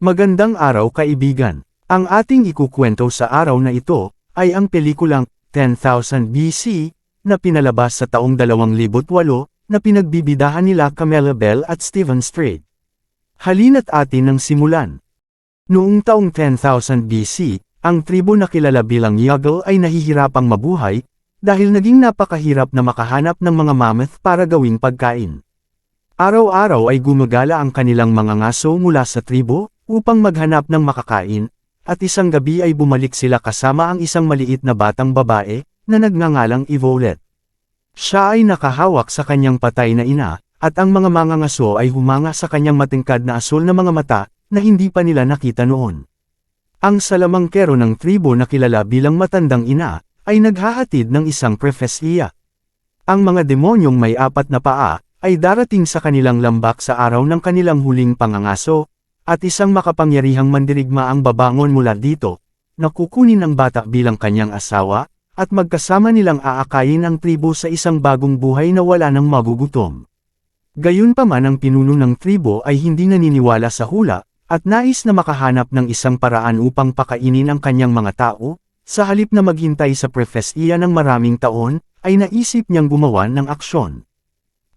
Magandang araw kaibigan. Ang ating ikukwento sa araw na ito, ay ang pelikulang 10,000 BC, na pinalabas sa taong 2008, na pinagbibidahan nila Camilla Bell at Steven Strait. Halina't atin nang simulan. Noong taong 10,000 BC, ang tribo na kilala bilang Yagal ay nahihirapang mabuhay, dahil naging napakahirap na makahanap ng mga mammoth para gawing pagkain. Araw-araw ay gumagala ang kanilang mga ngaso mula sa tribo, upang maghanap ng makakain, at isang gabi ay bumalik sila kasama ang isang maliit na batang babae, na nagngangalang Evolet. Siya ay nakahawak sa kanyang patay na ina, at ang mga mangangaso ay humanga sa kanyang matingkad na asul na mga mata, na hindi pa nila nakita noon. Ang salamangkero ng tribo na kilala bilang matandang ina, ay naghahatid ng isang propesya. Ang mga demonyong may 4 na paa, ay darating sa kanilang lambak sa araw ng kanilang huling pangangaso, at isang makapangyarihang mandirigma ang babangon mula dito, na kukunin ang bata bilang kanyang asawa, at magkasama nilang aakayin ang tribo sa isang bagong buhay na wala nang magugutom. Gayunpaman ang pinuno ng tribo ay hindi naniniwala sa hula, at nais na makahanap ng isang paraan upang pakainin ang kanyang mga tao, sa halip na maghintay sa propesya ng maraming taon, ay naisip niyang gumawa ng aksyon.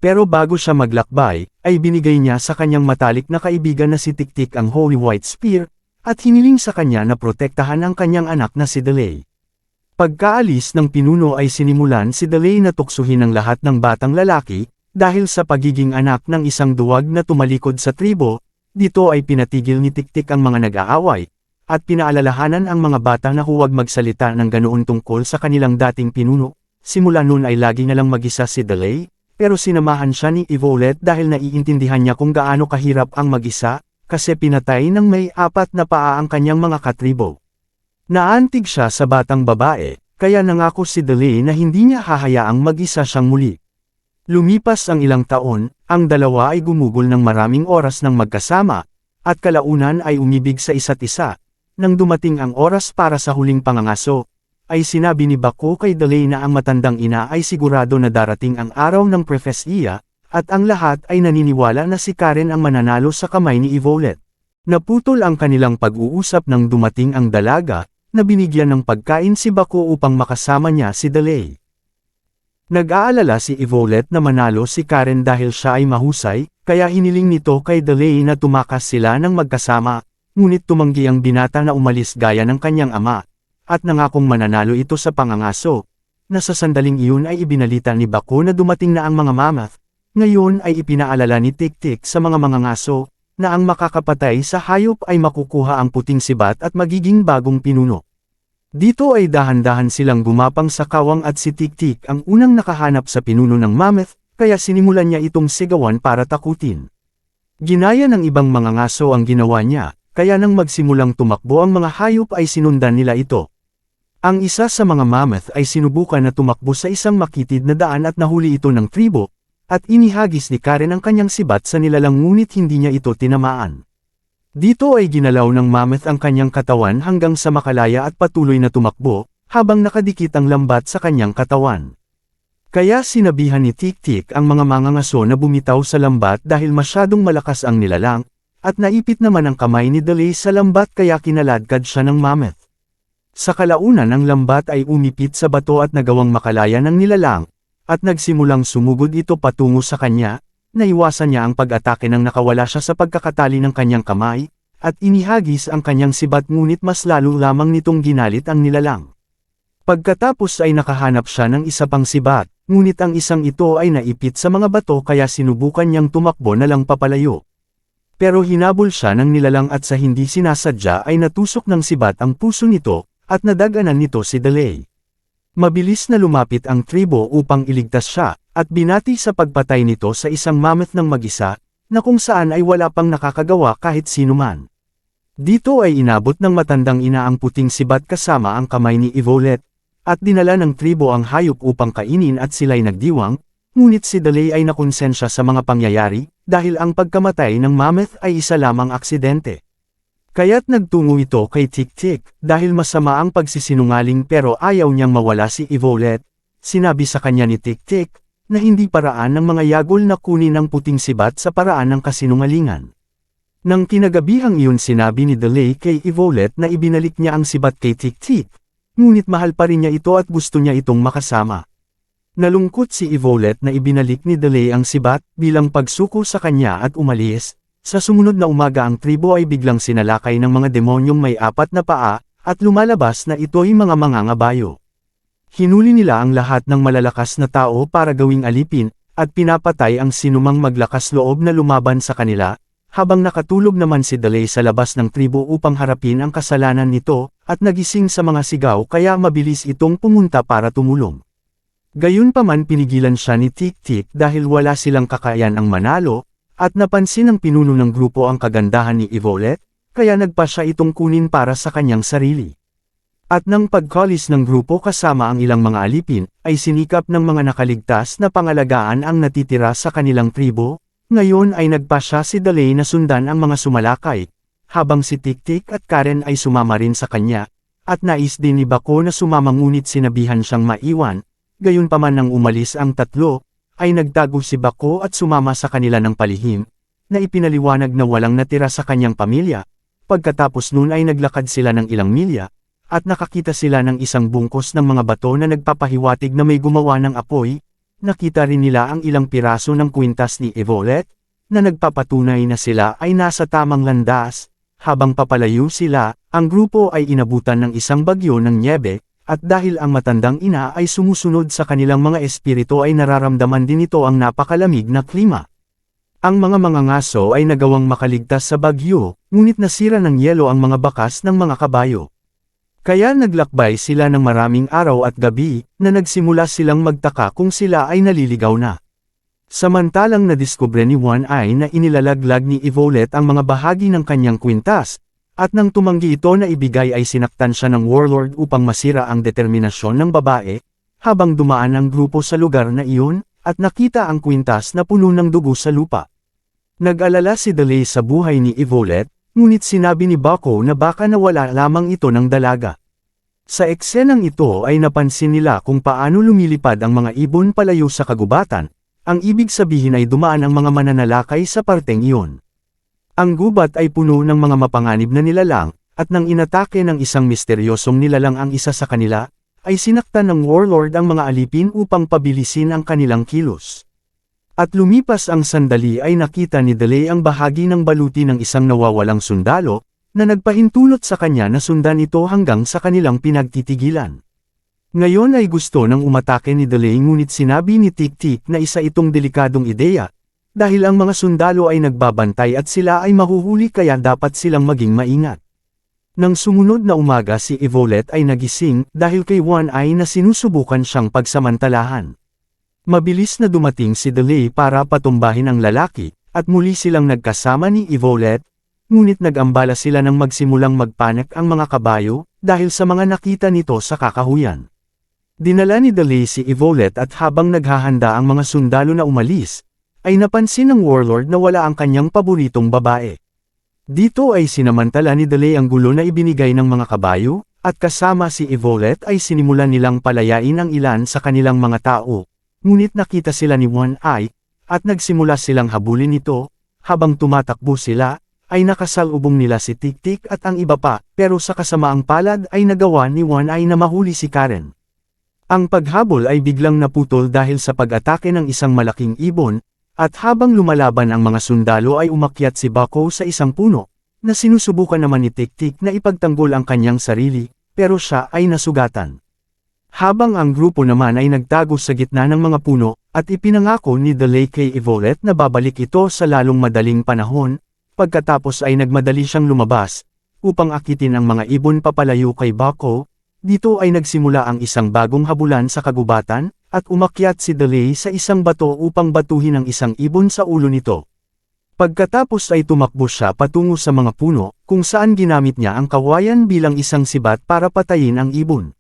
Pero bago siya maglakbay, ay binigay niya sa kanyang matalik na kaibigan na si Tiktik ang Holy White Spear, at hiniling sa kanya na protektahan ang kanyang anak na si Delay. Pagkaalis ng pinuno ay sinimulan si Delay na tuksuhin ang lahat ng batang lalaki, dahil sa pagiging anak ng isang duwag na tumalikod sa tribo, dito ay pinatigil ni Tiktik ang mga nag-aaway, at pinaalalahanan ang mga bata na huwag magsalita ng ganoon tungkol sa kanilang dating pinuno. Simula noon ay lagi na lang mag-isa si Delay, pero sinamahan siya ni Evolet dahil naiintindihan niya kung gaano kahirap ang mag-isa, kasi pinatay ng may 4 na paa ang kanyang mga katribo. Naantig siya sa batang babae, kaya nangako si Delay na hindi niya hahayaang mag-isa siyang muli. Lumipas ang ilang taon, ang dalawa ay gumugol ng maraming oras ng magkasama, at kalaunan ay umibig sa isa't isa. Nang dumating ang oras para sa huling pangangaso, ay sinabi ni Baku kay Delay na ang matandang ina ay sigurado na darating ang araw ng propesya, at ang lahat ay naniniwala na si Karen ang mananalo sa kamay ni Evolet. Naputol ang kanilang pag-uusap nang dumating ang dalaga, na binigyan ng pagkain si Baku upang makasama niya si Delay. Nag-aalala si Evolet na manalo si Karen dahil siya ay mahusay, kaya hiniling nito kay Delay na tumakas sila ng magkasama, ngunit tumanggi ang binata na umalis gaya ng kanyang ama, at nangakong mananalo ito sa pangangaso, na sa sandaling iyon ay ibinalita ni Baku na dumating na ang mga mammoth. Ngayon ay ipinaalala ni Tiktik sa mga mangangaso, na ang makakapatay sa hayop ay makukuha ang puting sibat at magiging bagong pinuno. Dito ay dahan-dahan silang gumapang sa kawang at si Tiktik ang unang nakahanap sa pinuno ng mammoth, kaya sinimulan niya itong sigawan para takutin. Ginaya ng ibang mangangaso ang ginawa niya, kaya nang magsimulang tumakbo ang mga hayop ay sinundan nila ito. Ang isa sa mga mammoth ay sinubukan na tumakbo sa isang makitid na daan at nahuli ito ng tribo, at inihagis ni Karen ang kanyang sibat sa nilalang ngunit hindi niya ito tinamaan. Dito ay ginalaw ng mammoth ang kanyang katawan hanggang sa makalaya at patuloy na tumakbo, habang nakadikit ang lambat sa kanyang katawan. Kaya sinabihan ni Tiktik ang mga mangangaso na bumitaw sa lambat dahil masyadong malakas ang nilalang, at naipit naman ang kamay ni Delay sa lambat kaya kinaladkad siya ng mammoth. Sa kalaunan ang lambat ay umipit sa bato at nagawang makalaya ng nilalang, at nagsimulang sumugod ito patungo sa kanya, naiwasan niya ang pag-atake nang nakawala siya sa pagkakatali ng kanyang kamay, at inihagis ang kanyang sibat ngunit mas lalo lamang nitong ginalit ang nilalang. Pagkatapos ay nakahanap siya ng isa pang sibat, ngunit ang isang ito ay naipit sa mga bato kaya sinubukan niyang tumakbo na lang papalayo. Pero hinabol siya ng nilalang at sa hindi sinasadya ay natusok ng sibat ang puso nito, at nadaganan nito si Delay. Mabilis na lumapit ang tribo upang iligtas siya, at binati sa pagpatay nito sa isang mammoth ng mag-isa, na kung saan ay wala pang nakakagawa kahit sino man. Dito ay inabot ng matandang ina ang puting sibat kasama ang kamay ni Evolet, at dinala ng tribo ang hayop upang kainin at sila'y nagdiwang, ngunit si Delay ay nakonsensya sa mga pangyayari, dahil ang pagkamatay ng mammoth ay isa lamang aksidente. Kaya't nagtungo ito kay Tiktik, dahil masama ang pagsisinungaling pero ayaw niyang mawala si Evolet. Sinabi sa kanya ni Tiktik, na hindi paraan ng mga Yagol na kunin ang puting sibat sa paraan ng kasinungalingan. Nang kinagabihang iyon sinabi ni Delay kay Evolet na ibinalik niya ang sibat kay Tik-Tik, ngunit mahal pa rin niya ito at gusto niya itong makasama. Nalungkot si Evolet na ibinalik ni Delay ang sibat bilang pagsuko sa kanya at umalis. Sa sumunod na umaga ang tribo ay biglang sinalakay ng mga demonyong may 4 na paa, at lumalabas na ito'y mga mangangabayo. Hinuli nila ang lahat ng malalakas na tao para gawing alipin, at pinapatay ang sinumang maglakas loob na lumaban sa kanila, habang nakatulog naman si Delay sa labas ng tribo upang harapin ang kasalanan nito, at nagising sa mga sigaw kaya mabilis itong pumunta para tumulong. Gayunpaman pinigilan siya ni Tik-Tik dahil wala silang kakayahan ang manalo, at napansin ng pinuno ng grupo ang kagandahan ni Evolet, kaya nagpa siya itong kunin para sa kanyang sarili. At nang pagkalis ng grupo kasama ang ilang mga alipin, ay sinikap ng mga nakaligtas na pangalagaan ang natitira sa kanilang tribo. Ngayon ay nagpa siya si Delay na sundan ang mga sumalakay, habang si Tik-Tik at Karen ay sumama rin sa kanya, at nais din ni Bako na sumama ngunit sinabihan siyang maiwan. Gayunpaman nang umalis ang tatlo, ay nagtago si Bako at sumama sa kanila ng palihim, na ipinaliwanag na walang natira sa kanyang pamilya. Pagkatapos nun ay naglakad sila ng ilang milya, at nakakita sila ng isang bungkos ng mga bato na nagpapahiwatig na may gumawa ng apoy. Nakita rin nila ang ilang piraso ng kwintas ni Evolet, na nagpapatunay na sila ay nasa tamang landas. Habang papalayo sila, ang grupo ay inabutan ng isang bagyo ng nyebe, at dahil ang matandang ina ay sumusunod sa kanilang mga espiritu ay nararamdaman din ito ang napakalamig na klima. Ang mga mangangaso ay nagawang makaligtas sa bagyo, ngunit nasira ng yelo ang mga bakas ng mga kabayo. Kaya naglakbay sila ng maraming araw at gabi, na nagsimula silang magtaka kung sila ay naliligaw na. Samantalang nadiskubre ni One Eye na inilalaglag ni Evolet ang mga bahagi ng kanyang kwintas, at nang tumanggi ito na ibigay ay sinaktan siya ng warlord upang masira ang determinasyon ng babae, habang dumaan ang grupo sa lugar na iyon, at nakita ang kwintas na puno ng dugo sa lupa. Nag-alala si Delay sa buhay ni Evolet, ngunit sinabi ni Bako na baka nawala lamang ito ng dalaga. Sa eksenang ito ay napansin nila kung paano lumilipad ang mga ibon palayo sa kagubatan, ang ibig sabihin ay dumaan ang mga mananalakay sa parteng iyon. Ang gubat ay puno ng mga mapanganib na nilalang, at nang inatake ng isang misteryosong nilalang ang isa sa kanila, ay sinaktan ng warlord ang mga alipin upang pabilisin ang kanilang kilos. At lumipas ang sandali ay nakita ni Delay ang bahagi ng baluti ng isang nawawalang sundalo, na nagpahintulot sa kanya na sundan ito hanggang sa kanilang pinagtitigilan. Ngayon ay gusto ng umatake ni Delay ngunit sinabi ni Tik-Tik na isa itong delikadong ideya, dahil ang mga sundalo ay nagbabantay at sila ay mahuhuli kaya dapat silang maging maingat. Nang sumunod na umaga si Evolet ay nagising dahil kay One Eye na sinusubukan siyang pagsamantalahan. Mabilis na dumating si Delay para patumbahin ang lalaki, at muli silang nagkasama ni Evolet, ngunit nag-ambala sila nang magsimulang magpanik ang mga kabayo, dahil sa mga nakita nito sa kakahuyan. Dinala ni Delay si Evolet at habang naghahanda ang mga sundalo na umalis, ay napansin ng warlord na wala ang kanyang paboritong babae. Dito ay sinamantala ni Delay ang gulo na ibinigay ng mga kabayo, at kasama si Evolet ay sinimulan nilang palayain ang ilan sa kanilang mga tao. Ngunit nakita sila ni One Eye, at nagsimula silang habulin ito, habang tumatakbo sila, ay nakasalubong nila si Tik-Tik at ang iba pa, pero sa kasamaang palad ay nagawa ni One Eye na mahuli si Karen. Ang paghabol ay biglang naputol dahil sa pag-atake ng isang malaking ibon, at habang lumalaban ang mga sundalo ay umakyat si Bako sa isang puno, na sinusubukan naman ni Tik-Tik na ipagtanggol ang kanyang sarili, pero siya ay nasugatan. Habang ang grupo naman ay nagtago sa gitna ng mga puno, at ipinangako ni Delay kay Evolet na babalik ito sa lalong madaling panahon, pagkatapos ay nagmadali siyang lumabas, upang akitin ang mga ibon papalayo kay Bako. Dito ay nagsimula ang isang bagong habulan sa kagubatan, at umakyat si Delay sa isang bato upang batuhin ang isang ibon sa ulo nito. Pagkatapos ay tumakbo siya patungo sa mga puno, kung saan ginamit niya ang kawayan bilang isang sibat para patayin ang ibon.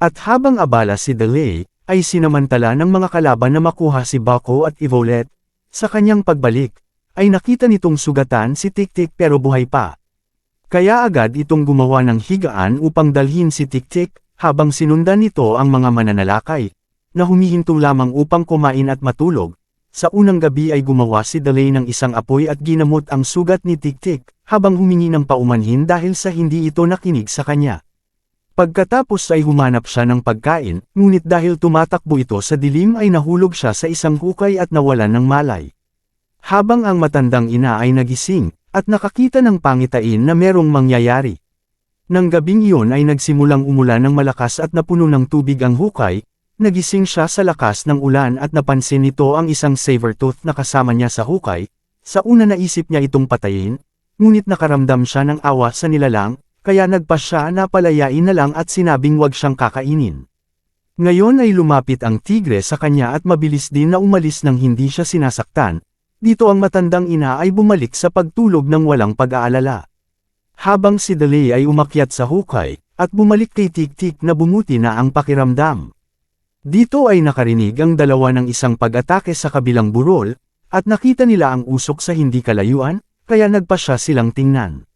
At habang abala si Delay, ay sinamantala ng mga kalaban na makuha si Bako at Evolet. Sa kanyang pagbalik, ay nakita nitong sugatan si Tik-Tik pero buhay pa. Kaya agad itong gumawa ng higaan upang dalhin si Tik-Tik, habang sinundan nito ang mga mananalakay, na humihinto lamang upang kumain at matulog. Sa unang gabi ay gumawa si Delay ng isang apoy at ginamot ang sugat ni Tik-Tik, habang humingi ng paumanhin dahil sa hindi ito nakinig sa kanya. Pagkatapos ay humanap siya ng pagkain, ngunit dahil tumatakbo ito sa dilim ay nahulog siya sa isang hukay at nawalan ng malay. Habang ang matandang ina ay nagising, at nakakita ng pangitain na merong mangyayari. Nang gabing iyon ay nagsimulang umulan ng malakas at napuno ng tubig ang hukay. Nagising siya sa lakas ng ulan at napansin nito ang isang saber-tooth na kasama niya sa hukay. Sa una naisip niya itong patayin, ngunit nakaramdam siya ng awa sa nilalang, kaya nagpa siya na palayain na lang at sinabing wag siyang kakainin. Ngayon ay lumapit ang tigre sa kanya at mabilis din na umalis nang hindi siya sinasaktan. Dito ang matandang ina ay bumalik sa pagtulog ng walang pag-aalala. Habang si Delay ay umakyat sa hukay, at bumalik kay Tik-Tik na bumuti na ang pakiramdam. Dito ay nakarinig ang dalawa ng isang pag-atake sa kabilang burol, at nakita nila ang usok sa hindi kalayuan, kaya nagpa siya silang tingnan.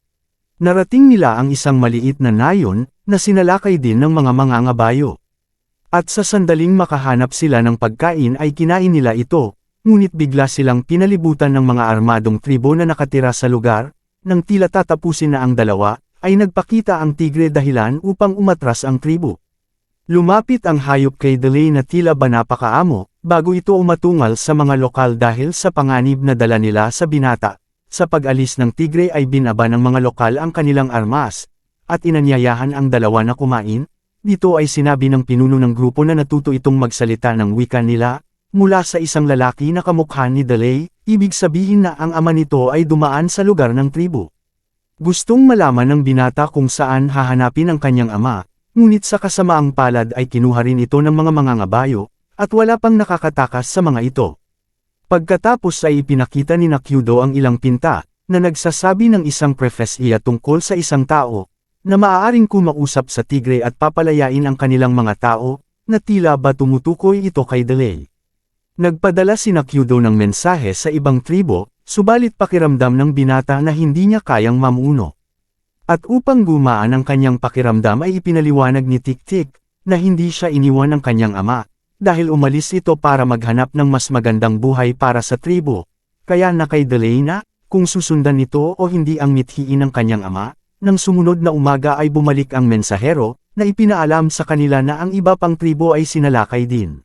Narating nila ang isang maliit na nayon, na sinalakay din ng mga mangangabayo. At sa sandaling makahanap sila ng pagkain ay kinain nila ito, ngunit bigla silang pinalibutan ng mga armadong tribo na nakatira sa lugar. Nang tila tatapusin na ang dalawa, ay nagpakita ang tigre dahilan upang umatras ang tribo. Lumapit ang hayop kay Delay na tila ba napakaamo, bago ito umatungal sa mga lokal dahil sa panganib na dala nila sa binata. Sa pag-alis ng tigre ay binaba ng mga lokal ang kanilang armas, at inanyayahan ang dalawa na kumain. Dito ay sinabi ng pinuno ng grupo na natuto itong magsalita ng wika nila, mula sa isang lalaki na kamukha ni Delay, ibig sabihin na ang ama nito ay dumaan sa lugar ng tribo. Gustong malaman ng binata kung saan hahanapin ang kanyang ama. Ngunit sa kasamaang palad ay kinuha rin ito ng mga mangangabayo, at wala pang nakakatakas sa mga ito. Pagkatapos ay ipinakita ni Nakyudo ang ilang pinta, na nagsasabi ng isang profesya tungkol sa isang tao, na maaaring kumausap sa tigre at papalayain ang kanilang mga tao, na tila ba tumutukoy ito kay Delay. Nagpadala si Nakyudo ng mensahe sa ibang tribo, subalit pakiramdam ng binata na hindi niya kayang mamuno. At upang gumaan ang kanyang pakiramdam ay ipinaliwanag ni Tik-Tik, na hindi siya iniwan ng kanyang ama, dahil umalis ito para maghanap ng mas magandang buhay para sa tribo. Kaya na kay Delay na, kung susundan nito o hindi ang mithiin ng kanyang ama, nang sumunod na umaga ay bumalik ang mensahero, na ipinaalam sa kanila na ang iba pang tribo ay sinalakay din.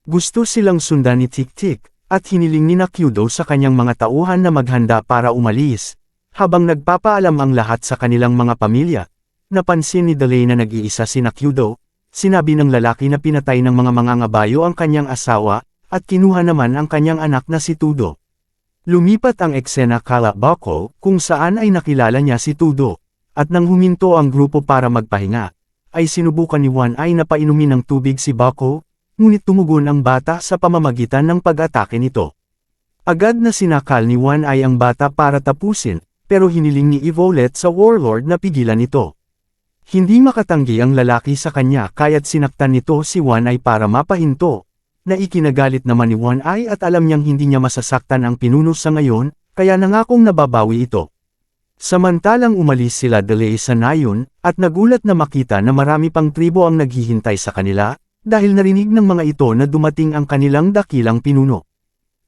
Gusto silang sundan ni Tik-Tik, at hiniling ni Nakyudo sa kanyang mga tauhan na maghanda para umalis. Habang nagpapaalam ang lahat sa kanilang mga pamilya, napansin ni Delay na nag-iisa si Nakyudo, sinabi ng lalaki na pinatay ng mga mangangabayo ang kanyang asawa, at kinuha naman ang kanyang anak na si Tudo. Lumipat ang eksena kala Bako, kung saan ay nakilala niya si Tudo, at nang huminto ang grupo para magpahinga, ay sinubukan ni Wan ay na painumin ng tubig si Bako, ngunit tumugon ang bata sa pamamagitan ng pag-atake nito. Agad na sinakal ni Wan ay ang bata para tapusin, pero hiniling ni Evolet sa warlord na pigilan ito. Hindi makatanggi ang lalaki sa kanya kaya't sinaktan nito si Wan Ai para mapahinto, na ikinagalit naman ni Wan Ai at alam niyang hindi niya masasaktan ang pinuno sa ngayon, kaya nangakong nababawi ito. Samantalang umalis sila Delay sa nayon, at nagulat na makita na marami pang tribo ang naghihintay sa kanila, dahil narinig ng mga ito na dumating ang kanilang dakilang pinuno.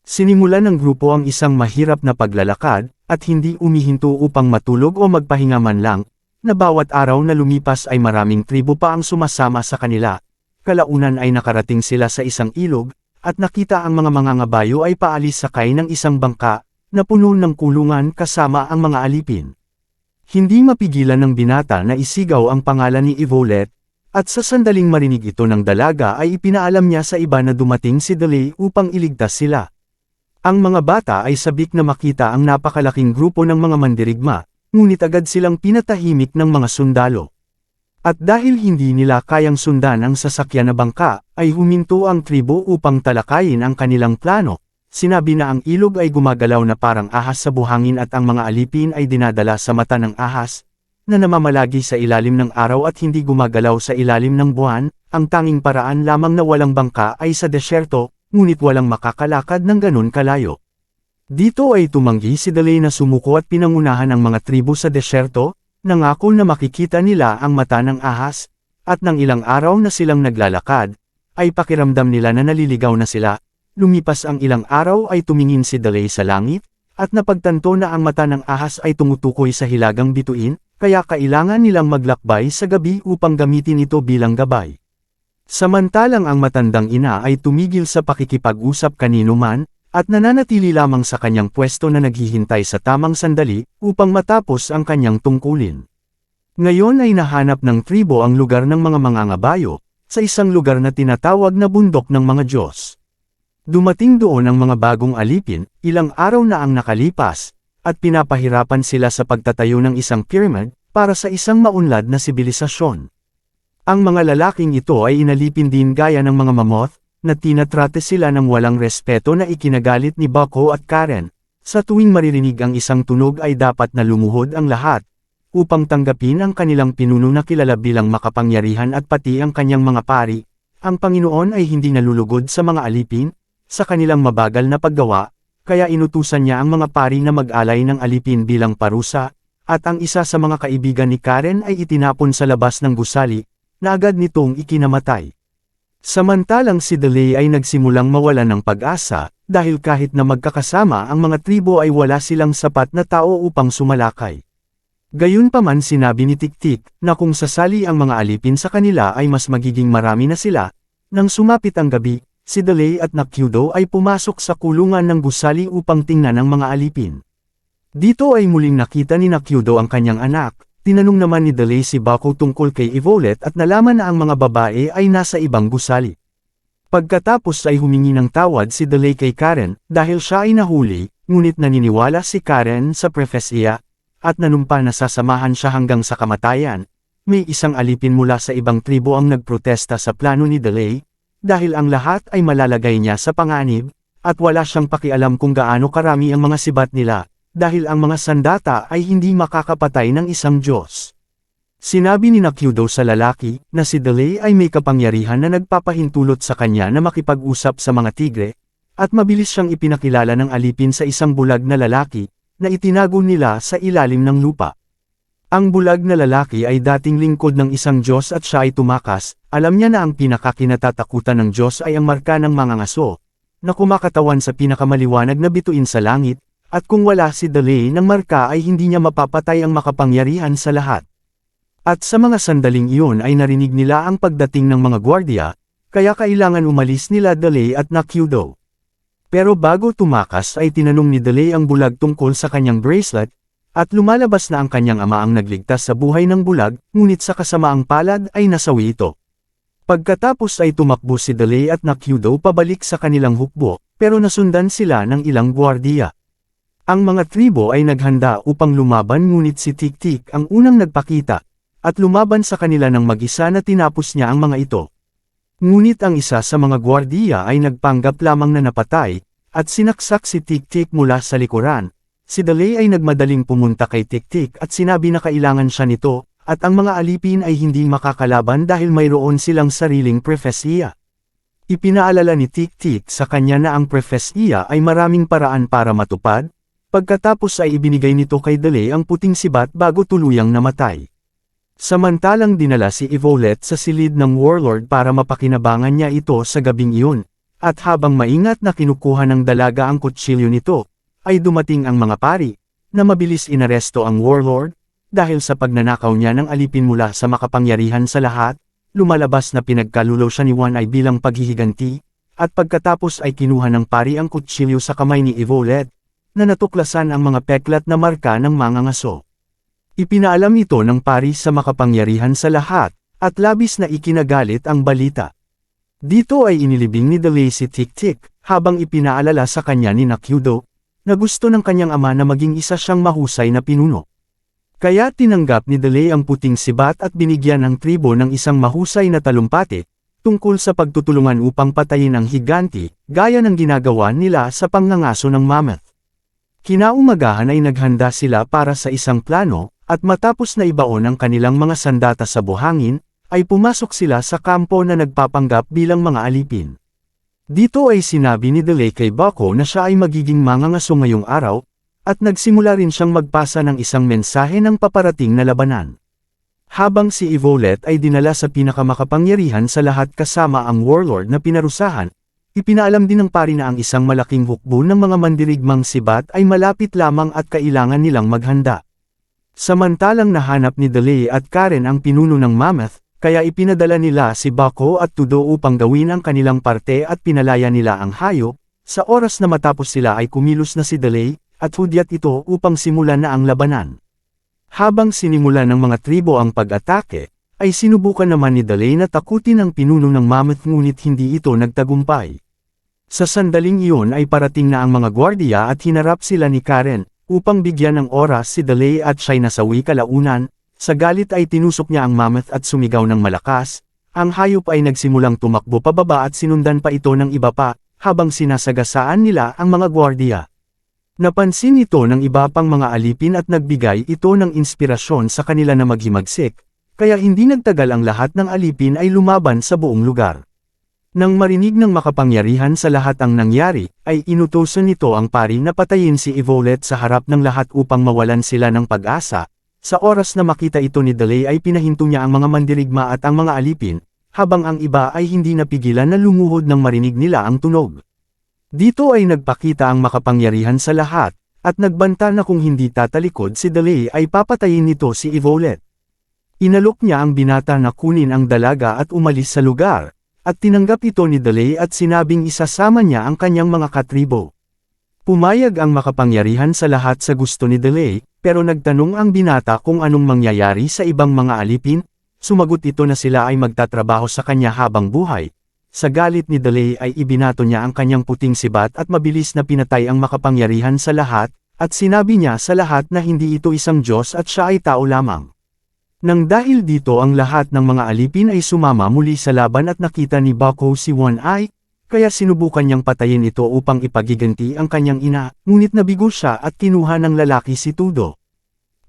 Sinimulan ng grupo ang isang mahirap na paglalakad, at hindi umihinto upang matulog o magpahinga man lang, na bawat araw na lumipas ay maraming tribo pa ang sumasama sa kanila. Kalaunan ay nakarating sila sa isang ilog, at nakita ang mga mangangabayo ay paalis sakay ng isang bangka, na puno ng kulungan kasama ang mga alipin. Hindi mapigilan ng binata na isigaw ang pangalan ni Evolet, at sa sandaling marinig ito ng dalaga ay ipinaalam niya sa iba na dumating si Delay upang iligtas sila. Ang mga bata ay sabik na makita ang napakalaking grupo ng mga mandirigma, ngunit agad silang pinatahimik ng mga sundalo. At dahil hindi nila kayang sundan ang sasakyan na bangka, ay huminto ang tribo upang talakayin ang kanilang plano. Sinabi na ang ilog ay gumagalaw na parang ahas sa buhangin at ang mga alipin ay dinadala sa mata ng ahas, na namamalagi sa ilalim ng araw at hindi gumagalaw sa ilalim ng buwan. Ang tanging paraan lamang na walang bangka ay sa desyerto, ngunit walang makakalakad ng ganun kalayo. Dito ay tumanggi si Delay na sumuko at pinangunahan ang mga tribo sa desyerto, nangako na makikita nila ang mata ng ahas, at nang ilang araw na silang naglalakad, ay pakiramdam nila na naliligaw na sila, lumipas ang ilang araw ay tumingin si Delae sa langit, at napagtanto na ang mata ng ahas ay tumutukoy sa hilagang bituin, kaya kailangan nilang maglakbay sa gabi upang gamitin ito bilang gabay. Samantalang ang matandang ina ay tumigil sa pakikipag-usap kanino man, at nananatili lamang sa kanyang pwesto na naghihintay sa tamang sandali upang matapos ang kanyang tungkulin. Ngayon ay nahanap ng tribo ang lugar ng mga mangangabayo, sa isang lugar na tinatawag na bundok ng mga Diyos. Dumating doon ang mga bagong alipin, ilang araw na ang nakalipas, at pinapahirapan sila sa pagtatayo ng isang pyramid para sa isang maunlad na sibilisasyon. Ang mga lalaking ito ay inalipin din gaya ng mga mamoth, na tinatrate sila ng walang respeto na ikinagalit ni Bucko at Karen. Sa tuwing maririnig ang isang tunog ay dapat na lumuhod ang lahat, upang tanggapin ang kanilang pinuno na kilala bilang makapangyarihan at pati ang kanyang mga pari. Ang Panginoon ay hindi nalulugod sa mga alipin, sa kanilang mabagal na paggawa, kaya inutusan niya ang mga pari na mag-alay ng alipin bilang parusa, at ang isa sa mga kaibigan ni Karen ay itinapon sa labas ng gusali, na agad nitong ikinamatay. Samantalang si Delae ay nagsimulang mawalan ng pag-asa, dahil kahit na magkakasama ang mga tribo ay wala silang sapat na tao upang sumalakay. Gayunpaman sinabi ni Tik-Tik, na kung sasali ang mga alipin sa kanila ay mas magiging marami na sila. Nang sumapit ang gabi, si Delae at Nakyudo ay pumasok sa kulungan ng gusali upang tingnan ang mga alipin. Dito ay muling nakita ni Nakyudo ang kanyang anak. Tinanong naman ni Delae si Bucko tungkol kay Yvonne at nalaman na ang mga babae ay nasa ibang gusali. Pagkatapos ay humingi ng tawad si Delae kay Karen, dahil siya ay nahuli, ngunit naniniwala si Karen sa propesya, at nanumpa na sasamahan siya hanggang sa kamatayan. May isang alipin mula sa ibang tribo ang nagprotesta sa plano ni Delae, dahil ang lahat ay malalagay niya sa panganib, at wala siyang pakialam kung gaano karami ang mga sibat nila. Dahil ang mga sandata ay hindi makakapatay ng isang Diyos. Sinabi ni Nakyudo sa lalaki, na si Delae ay may kapangyarihan na nagpapahintulot sa kanya na makipag-usap sa mga tigre, at mabilis siyang ipinakilala ng alipin sa isang bulag na lalaki, na itinago nila sa ilalim ng lupa. Ang bulag na lalaki ay dating lingkod ng isang Diyos at siya ay tumakas, alam niya na ang pinakakinatatakutan ng Diyos ay ang marka ng mga ngaso, na kumakatawan sa pinakamaliwanag na bituin sa langit, at kung wala si Delae ng marka ay hindi niya mapapatay ang makapangyarihan sa lahat. At sa mga sandaling iyon ay narinig nila ang pagdating ng mga gwardiya, kaya kailangan umalis nila Delae at Nakyudo. Pero bago tumakas ay tinanong ni Delae ang bulag tungkol sa kanyang bracelet, at lumalabas na ang kanyang ama ang nagligtas sa buhay ng bulag, ngunit sa kasamaang palad ay nasawi ito. Pagkatapos ay tumakbo si Delae at Nakyudo pabalik sa kanilang hukbo, pero nasundan sila ng ilang gwardiya. Ang mga tribo ay naghanda upang lumaban ngunit si Tik-Tik ang unang nagpakita, at lumaban sa kanila ng mag-isa na tinapos niya ang mga ito. Ngunit ang isa sa mga gwardiya ay nagpanggap lamang na napatay, at sinaksak si Tik-Tik mula sa likuran. Si Delae ay nagmadaling pumunta kay Tik-Tik at sinabi na kailangan siya nito, at ang mga alipin ay hindi makakalaban dahil mayroon silang sariling propesya. Ipinaalala ni Tik-Tik sa kanya na ang propesya ay maraming paraan para matupad. Pagkatapos ay ibinigay nito kay Delae ang puting sibat bago tuluyang namatay. Samantalang dinala si Yvonne sa silid ng warlord para mapakinabangan niya ito sa gabing iyon, at habang maingat na kinukuha ng dalaga ang kutsilyo nito, ay dumating ang mga pari, na mabilis inaresto ang warlord, dahil sa pagnanakaw niya ng alipin mula sa makapangyarihan sa lahat, lumalabas na pinagkalulaw siya ni One Eye bilang paghihiganti, at pagkatapos ay kinuha ng pari ang kutsilyo sa kamay ni Yvonne, na natuklasan ang mga peklat na marka ng mga ngaso. Ipinaalam ito ng pari sa makapangyarihan sa lahat, at labis na ikinagalit ang balita. Dito ay inilibing ni Delae si Tik-Tik, habang ipinaalala sa kanya ni Nakyudo, na gusto ng kanyang ama na maging isa siyang mahusay na pinuno. Kaya tinanggap ni Delae ang puting sibat at binigyan ng tribo ng isang mahusay na talumpati, tungkol sa pagtutulungan upang patayin ang higanti, gaya ng ginagawa nila sa pangngangaso ng mammoth. Kinaumagahan ay naghanda sila para sa isang plano, at matapos na ibaon ang kanilang mga sandata sa buhangin, ay pumasok sila sa kampo na nagpapanggap bilang mga alipin. Dito ay sinabi ni Delae kay Bucko na siya ay magiging mangangaso ngayong araw, at nagsimula rin siyang magpasa ng isang mensahe ng paparating na labanan. Habang si Yvonne ay dinala sa pinakamakapangyarihan sa lahat kasama ang warlord na pinarusahan, ipinaalam din ng pari na ang isang malaking hukbo ng mga mandirigmang sibat ay malapit lamang at kailangan nilang maghanda. Samantalang nahanap ni Delae at Karen ang pinuno ng Mammoth, kaya ipinadala nila si Bako at Tudo upang gawin ang kanilang parte at pinalaya nila ang hayop. Sa oras na matapos sila ay kumilos na si Delae, at hudyat ito upang simulan na ang labanan. Habang sinimula ng mga tribo ang pag-atake, ay sinubukan naman ni Delae na takutin ang pinuno ng Mammoth ngunit hindi ito nagtagumpay. Sa sandaling iyon ay parating na ang mga gwardiya at hinarap sila ni Karen, upang bigyan ng oras si Delae at siya'y nasawi kalaunan. Sa galit ay tinusok niya ang Mammoth at sumigaw ng malakas. Ang hayop ay nagsimulang tumakbo pababa at sinundan pa ito ng iba pa, habang sinasagasaan nila ang mga gwardiya. Napansin ito ng iba pang mga alipin at nagbigay ito ng inspirasyon sa kanila na maghimagsik, kaya hindi nagtagal ang lahat ng alipin ay lumaban sa buong lugar. Nang marinig ng makapangyarihan sa lahat ang nangyari, ay inutusan nito ang pari na patayin si Evolet sa harap ng lahat upang mawalan sila ng pag-asa. Sa oras na makita ito ni Delae ay pinahinto niya ang mga mandirigma at ang mga alipin, habang ang iba ay hindi napigilan na lumuhod nang marinig nila ang tunog. Dito ay nagpakita ang makapangyarihan sa lahat, at nagbanta na kung hindi tatalikod si Delae ay papatayin nito si Evolet. Inalok niya ang binata na kunin ang dalaga at umalis sa lugar, at tinanggap ito ni Delae at sinabing isasama niya ang kanyang mga katribo. Pumayag ang makapangyarihan sa lahat sa gusto ni Delae, pero nagtanong ang binata kung anong mangyayari sa ibang mga alipin. Sumagot ito na sila ay magtatrabaho sa kanya habang buhay. Sa galit ni Delae ay ibinato niya ang kanyang puting sibat at mabilis na pinatay ang makapangyarihan sa lahat, at sinabi niya sa lahat na hindi ito isang Diyos at siya ay tao lamang. Nang dahil dito ang lahat ng mga alipin ay sumama muli sa laban at nakita ni Bako si One Eye, kaya sinubukan niyang patayin ito upang ipagiganti ang kanyang ina, ngunit nabigo siya at kinuha ng lalaki si Tudo.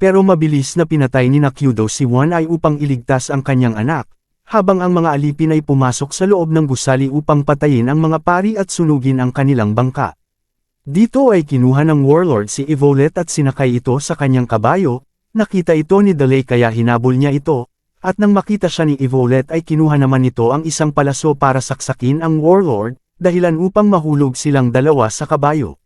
Pero mabilis na pinatay ni Nakyudo si One Eye upang iligtas ang kanyang anak, habang ang mga alipin ay pumasok sa loob ng gusali upang patayin ang mga pari at sunugin ang kanilang bangka. Dito ay kinuha ng warlord si Evolet at sinakay ito sa kanyang kabayo. Nakita ito ni Delae kaya hinabol niya ito, at nang makita siya ni Evolet ay kinuha naman nito ang isang palaso para saksakin ang warlord, dahilan upang mahulog silang dalawa sa kabayo.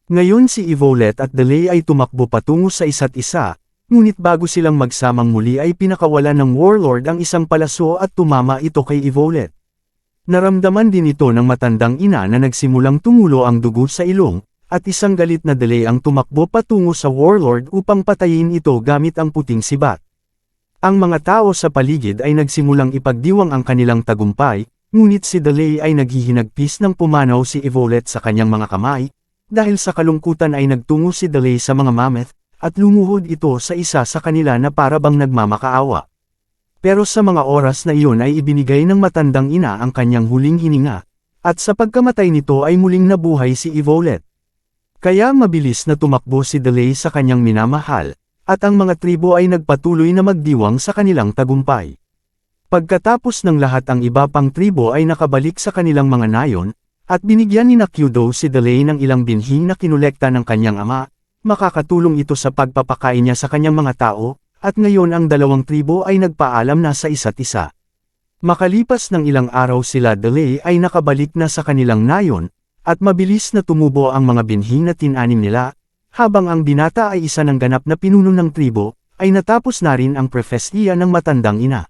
Ngayon si Evolet at Delae ay tumakbo patungo sa isa't isa, ngunit bago silang magsamang muli ay pinakawalan ng warlord ang isang palaso at tumama ito kay Evolet. Naramdaman din ito ng matandang ina na nagsimulang tumulo ang dugo sa ilong, at isang galit na Delae ang tumakbo patungo sa warlord upang patayin ito gamit ang puting sibat. Ang mga tao sa paligid ay nagsimulang ipagdiwang ang kanilang tagumpay, ngunit si Delae ay naghihinagpis ng pumanaw si Evolet sa kanyang mga kamay. Dahil sa kalungkutan ay nagtungo si Delae sa mga Mammoth, at lumuhod ito sa isa sa kanila na para bang nagmamakaawa. Pero sa mga oras na iyon ay ibinigay ng matandang ina ang kanyang huling hininga, at sa pagkamatay nito ay muling nabuhay si Evolet. Kaya mabilis na tumakbo si Delae sa kanyang minamahal, at ang mga tribo ay nagpatuloy na magdiwang sa kanilang tagumpay. Pagkatapos ng lahat ang iba pang tribo ay nakabalik sa kanilang mga nayon, at binigyan ni Nakyudo si Delae ng ilang binhi na kinolekta ng kanyang ama. Makakatulong ito sa pagpapakain niya sa kanyang mga tao, at ngayon ang dalawang tribo ay nagpaalam na sa isa't isa. Makalipas ng ilang araw sila Delae ay nakabalik na sa kanilang nayon, at mabilis na tumubo ang mga binhi na tinanim nila, habang ang binata ay isa ng ganap na pinuno ng tribo, ay natapos na rin ang propesya ng matandang ina.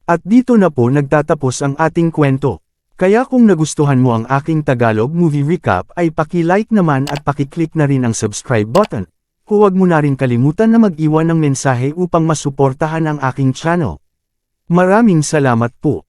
At dito na po nagtatapos ang ating kwento. Kaya kung nagustuhan mo ang aking Tagalog movie recap ay paki-like naman at paki-click na rin ang subscribe button. Huwag mo na rin kalimutan na mag-iwan ng mensahe upang masuportahan ang aking channel. Maraming salamat po.